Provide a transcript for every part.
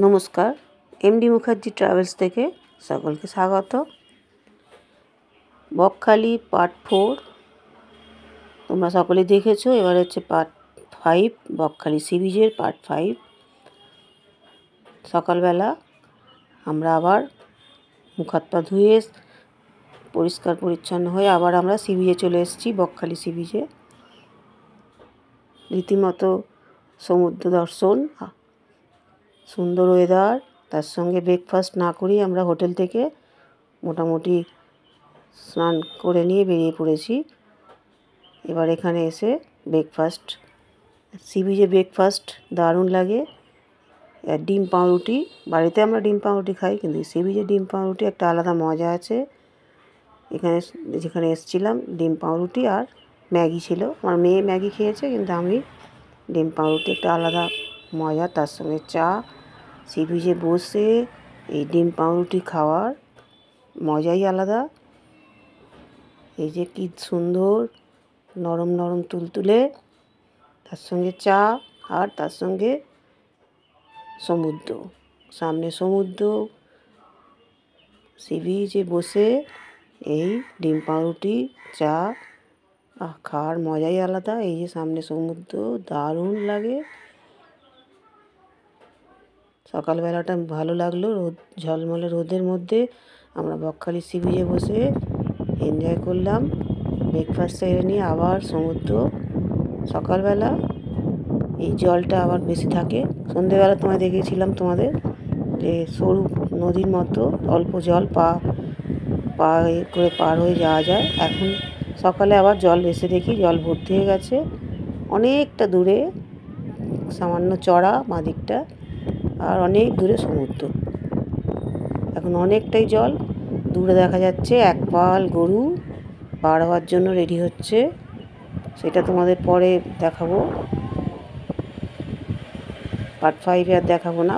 নমস্কার, MD Mukherjee travels থেকে সকলকে স্বাগত। বকখালি পার্ট 4 তোমরা সকলে দেখেছো। এবার হচ্ছে পার্ট 5, বকখালি সি বিচের পার্ট 5। সকালবেলা আমরা আবার মুখ হাত পা ধুয়ে পরিষ্কার পরিচ্ছন্ন হয়ে আবার আমরা সি বিচে চলে এসেছি। বকখালি সি বিচে রীতিমতো সমুদ্র দর্শন, সুন্দর ওয়েদার, তার সঙ্গে ব্রেকফাস্ট না করেই আমরা হোটেল থেকে মোটামুটি স্নান করে নিয়ে বেরিয়ে পড়েছি। এবার এখানে এসে ব্রেকফাস্ট, সি বিচে ব্রেকফাস্ট দারুণ লাগে। ডিম পাউরুটি, বাড়িতে আমরা ডিম পাউরুটি খাই, কিন্তু সি বিচে ডিম পাউরুটি একটা আলাদা মজা আছে। এখানে যেখানে এসেছিলাম ডিম পাউরুটি আর ম্যাগি ছিল। আমার মেয়ে ম্যাগি খেয়েছে, কিন্তু আমি ডিম পাউরুটি একটা আলাদা মজা, তার সঙ্গে চা। সি বিচে বসে এই ডিম পাউরুটি খাওয়ার মজাই আলাদা। এই যে কি সুন্দর নরম নরম তুলতুলে, তার সঙ্গে চা আর তার সঙ্গে সমুদ্র, সামনে সমুদ্র। সি বিচে বসে এই ডিম পাউরুটি চা খাওয়ার মজাই আলাদা। এই যে সামনে সমুদ্র, দারুণ লাগে। সকালবেলাটা ভালো লাগলো, রোদ ঝলমলে রোদের মধ্যে আমরা বকখালি সি বিচে বসে এনজয় করলাম। ব্রেকফাস্ট সেরে নিয়ে আবার সমুদ্র। সকালবেলা এই জলটা আবার বেশি থাকে। সন্ধেবেলা তোমায় দেখিয়েছিলাম তোমাদের যে সরু নদীর মতো অল্প জল, পা করে পার হয়ে যাওয়া যায়। এখন সকালে আবার জল এসে দেখি জল ভর্তি হয়ে গেছে অনেকটা দূরে, সামান্য চড়া বাঁদিকটা, আর অনেক দূরে সমুদ্র। এখন অনেকটাই জল, দূরে দেখা যাচ্ছে এক পাল গরু পার হওয়ার জন্য রেডি হচ্ছে। সেটা তোমাদের পরে দেখাবো, পার্ট 5-এ আর দেখাবো না,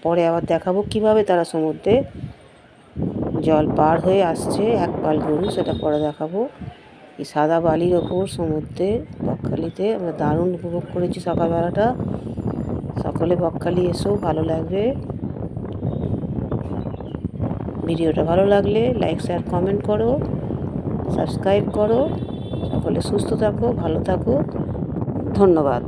পরে আবার দেখাবো কিভাবে তারা সমুদ্রে জল পার হয়ে আসছে এক পাল গরু, সেটা পরে দেখাবো। এই সাদা বালির ওপর সমুদ্রে বকখালিতে আমরা দারুণ উপভোগ করেছি সকালবেলাটা। সকলে বকখালি এসো, ভালো লাগবে। ভিডিওটা ভালো লাগলে লাইক, শেয়ার, কমেন্ট করো, সাবস্ক্রাইব করো। সকলে সুস্থ থাকো, ভালো থাকো, ধন্যবাদ।